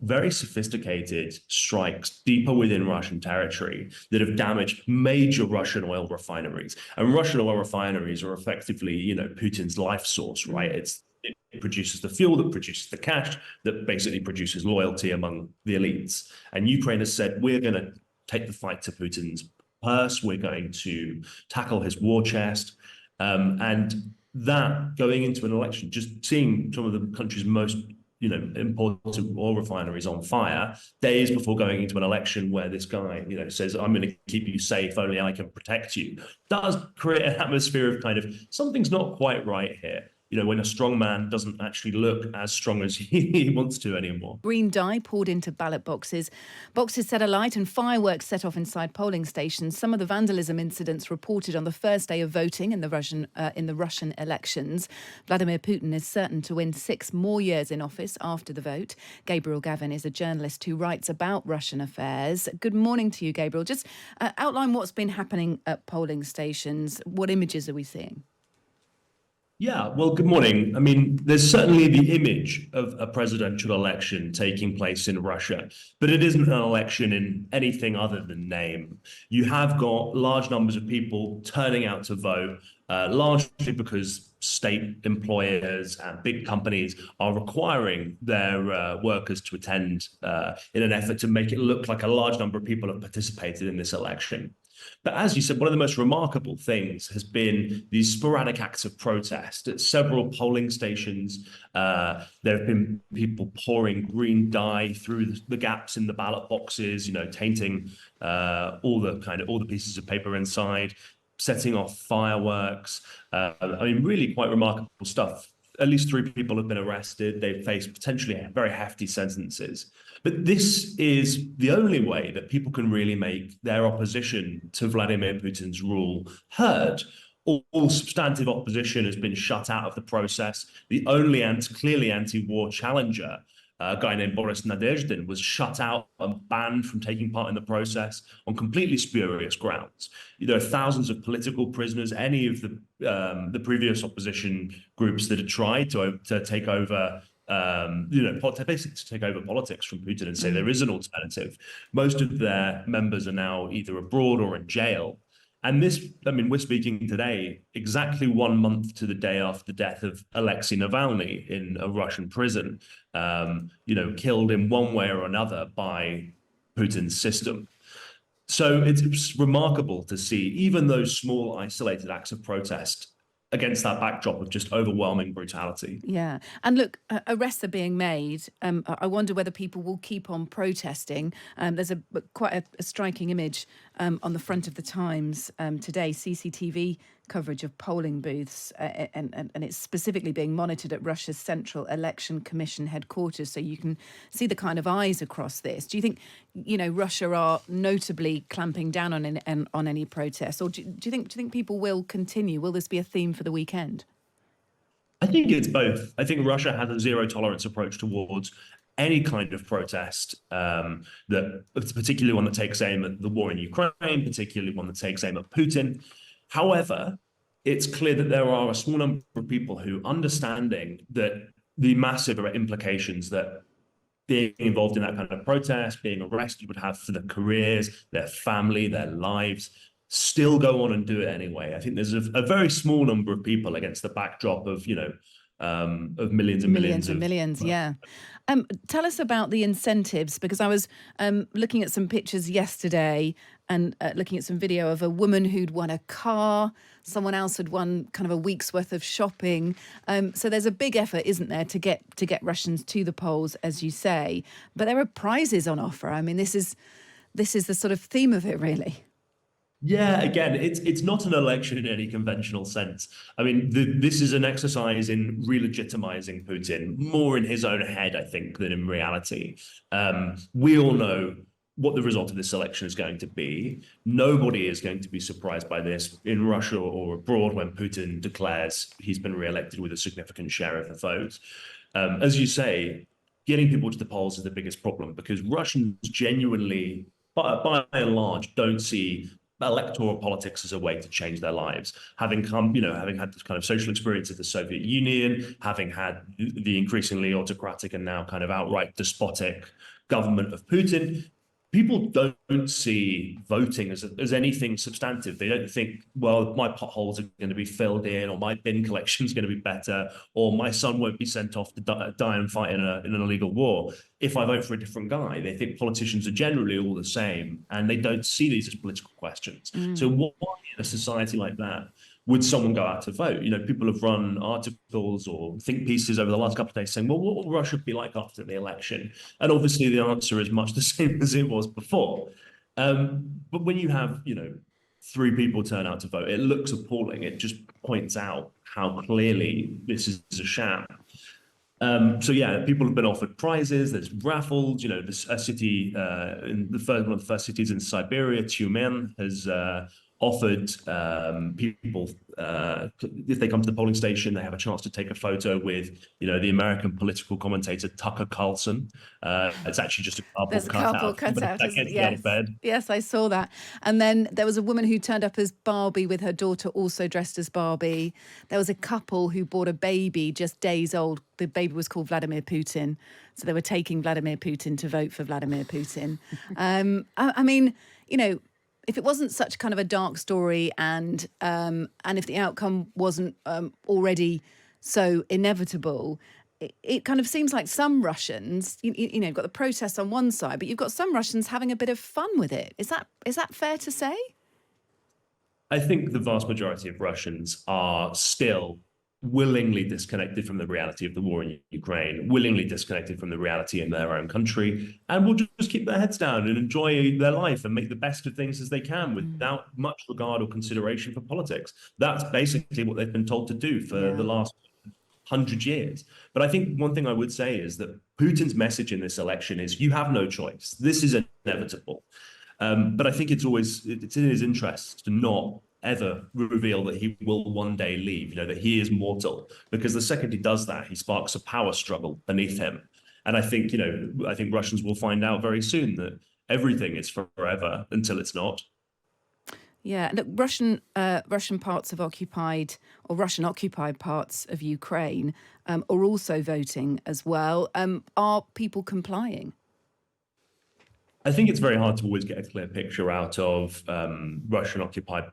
very sophisticated strikes deeper within Russian territory that have damaged major Russian oil refineries. And Russian oil refineries are effectively, Putin's life source, right? It produces the fuel that produces the cash that basically produces loyalty among the elites. And Ukraine has said, we're going to take the fight to Putin's purse. We're going to tackle his war chest. And that going into an election, just seeing some of the country's most important oil refineries on fire days before going into an election where this guy, says, I'm going to keep you safe, only I can protect you, does create an atmosphere of kind of something's not quite right here. When a strong man doesn't actually look as strong as he wants to anymore. Green dye poured into ballot boxes. Boxes set alight and fireworks set off inside polling stations. Some of the vandalism incidents reported on the first day of voting in the Russian elections. Vladimir Putin is certain to win 6 more years in office after the vote. Gabriel Gavin is a journalist who writes about Russian affairs. Good morning to you, Gabriel. Just outline what's been happening at polling stations. What images are we seeing? Yeah, well, good morning. I mean, there's certainly the image of a presidential election taking place in Russia, but it isn't an election in anything other than name. You have got large numbers of people turning out to vote, largely because state employers and big companies are requiring their workers to attend in an effort to make it look like a large number of people have participated in this election. But as you said, one of the most remarkable things has been these sporadic acts of protest at several polling stations. There have been people pouring green dye through the gaps in the ballot boxes, tainting all the pieces of paper inside, setting off fireworks. Really quite remarkable stuff. At least 3 people have been arrested. They've faced potentially very hefty sentences. But this is the only way that people can really make their opposition to Vladimir Putin's rule heard. All substantive opposition has been shut out of the process. The only clearly anti-war challenger, a guy named Boris Nadezhdin, was shut out and banned from taking part in the process on completely spurious grounds. There are thousands of political prisoners. Any of the previous opposition groups that had tried to take over, basically to take over politics from Putin and say there is an alternative. Most of their members are now either abroad or in jail. And we're speaking today exactly 1 month to the day after the death of Alexei Navalny in a Russian prison, killed in one way or another by Putin's system. So it's remarkable to see even those small isolated acts of protest against that backdrop of just overwhelming brutality. Yeah. And look, arrests are being made. I wonder whether people will keep on protesting. There's quite a striking image on the front of the Times today, CCTV coverage of polling booths, and it's specifically being monitored at Russia's Central Election Commission headquarters, so you can see the kind of eyes across this. Do you think, Russia are notably clamping down on any protests, or do you think people will continue? Will this be a theme for the weekend? I think it's both. I think Russia has a zero tolerance approach towards any kind of protest, particularly one that takes aim at the war in Ukraine, particularly one that takes aim at Putin. However, it's clear that there are a small number of people who, understanding that the massive implications that being involved in that kind of protest, being arrested would have for their careers, their family, their lives, still go on and do it anyway. I think there's a very small number of people against the backdrop of, of millions and millions. Yeah. Tell us about the incentives, because I was looking at some pictures yesterday and looking at some video of a woman who'd won a car. Someone else had won kind of a week's worth of shopping. So there's a big effort, isn't there, to get Russians to the polls, as you say. But there are prizes on offer. I mean, this is the sort of theme of it, really. Yeah, again, it's not an election in any conventional sense. I mean, this is an exercise in re-legitimizing Putin, more in his own head, I think, than in reality. We all know what the result of this election is going to be. Nobody is going to be surprised by this in Russia or abroad when Putin declares he's been re-elected with a significant share of the vote. As you say, getting people to the polls is the biggest problem because Russians genuinely, by and large, don't see electoral politics as a way to change their lives. Having had this kind of social experience of the Soviet Union, having had the increasingly autocratic and now kind of outright despotic government of Putin, people don't see voting as anything substantive. They don't think, well, my potholes are going to be filled in, or my bin collection is going to be better, or my son won't be sent off to die and fight in an illegal war if I vote for a different guy. They think politicians are generally all the same, and they don't see these as political questions. So why in a society like that would someone go out to vote? People have run articles or think pieces over the last couple of days saying, well, what will Russia be like after the election? And obviously the answer is much the same as it was before. But when you have, 3 people turn out to vote, it looks appalling. It just points out how clearly this is a sham. So yeah, people have been offered prizes. There's raffles. A city in one of the first cities in Siberia, Tyumen, has offered people, if they come to the polling station, they have a chance to take a photo with, the American political commentator Tucker Carlson. It's actually just a cardboard There's a cardboard cutout, isn't it? Yes. Yes, I saw that. And then there was a woman who turned up as Barbie with her daughter also dressed as Barbie. There was a couple who brought a baby just days old. The baby was called Vladimir Putin. So they were taking Vladimir Putin to vote for Vladimir Putin. I mean, if it wasn't such kind of a dark story, and if the outcome wasn't already so inevitable, it kind of seems like some Russians, you've got the protests on one side, but you've got some Russians having a bit of fun with it. Is that fair to say? I think the vast majority of Russians are still willingly disconnected from the reality of the war in Ukraine, willingly disconnected from the reality in their own country, and will just keep their heads down and enjoy their life and make the best of things as they can without much regard or consideration for politics. That's basically what they've been told to do for the last 100 years. But I think one thing I would say is that Putin's message in this election is you have no choice. This is inevitable. But I think it's in his interest to not ever reveal that he will one day leave, that he is mortal, because the second he does that, he sparks a power struggle beneath him. And I think Russians will find out very soon that everything is forever until it's not. Yeah, look, Russian parts of Russian occupied parts of Ukraine are also voting as well. Are people complying? I think it's very hard to always get a clear picture out of Russian occupied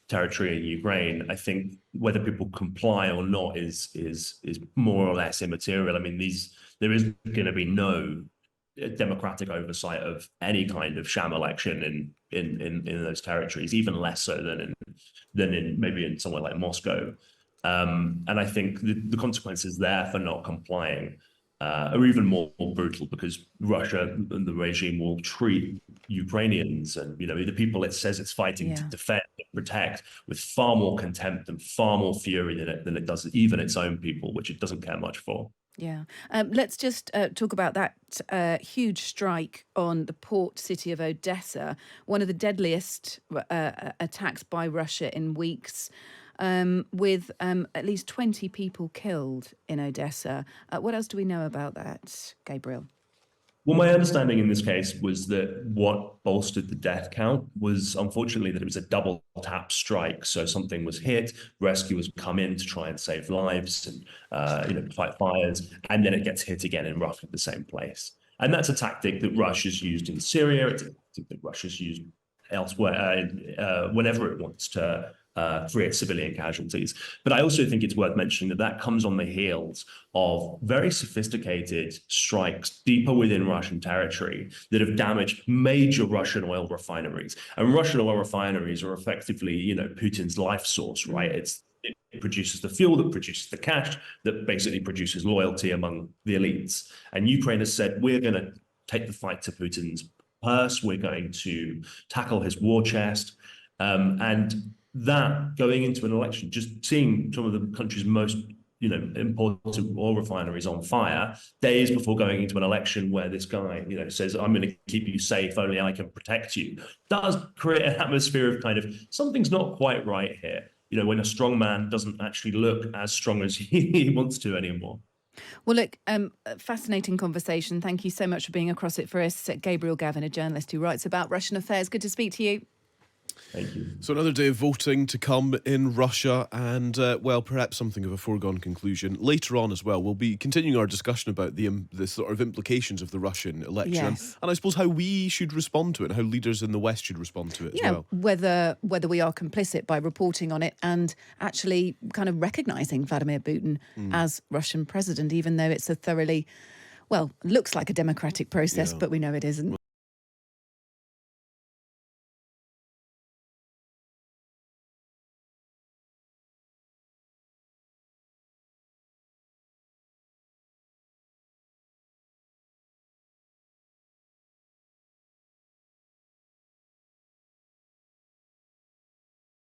territory in Ukraine. I think whether people comply or not is more or less immaterial. I mean, there is going to be no democratic oversight of any kind of sham election in those territories, even less so than in maybe in somewhere like Moscow. And I think the consequences there for not complying are even more brutal, because Russia and the regime will treat Ukrainians and the people it says it's fighting to defend and protect with far more contempt and far more fury than it does even its own people, which it doesn't care much for. Yeah. Let's just talk about that huge strike on the port city of Odessa, one of the deadliest attacks by Russia in weeks. With at least 20 people killed in Odessa. What else do we know about that, Gabriel? Well, my understanding in this case was that what bolstered the death count was, unfortunately, that it was a double tap strike. So something was hit, rescuers come in to try and save lives and fight fires, and then it gets hit again in roughly the same place. And that's a tactic that Russia's used in Syria. It's a tactic that Russia's used elsewhere whenever it wants to create civilian casualties. But I also think it's worth mentioning that comes on the heels of very sophisticated strikes deeper within Russian territory that have damaged major Russian oil refineries. And Russian oil refineries are effectively, Putin's life source, right? It produces the fuel that produces the cash that basically produces loyalty among the elites. And Ukraine has said, we're going to take the fight to Putin's purse. We're going to tackle his war chest. And that going into an election, just seeing some of the country's most, important oil refineries on fire days before going into an election where this guy, says, I'm going to keep you safe, only I can protect you, does create an atmosphere of kind of something's not quite right here. When a strong man doesn't actually look as strong as he wants to anymore. Well, look, fascinating conversation. Thank you so much for being across it for us. Gabriel Gavin, a journalist who writes about Russian affairs. Good to speak to you. Thank you. So another day of voting to come in Russia, and well, perhaps something of a foregone conclusion. Later on as well, we'll be continuing our discussion about the sort of implications of the Russian election, Yes. and I suppose how we should respond to it, and how leaders in the West should respond to it as well. Whether we are complicit by reporting on it and actually kind of recognising Vladimir Putin as Russian president, even though it's a thoroughly, well, looks like a democratic process, Yeah. but we know it isn't.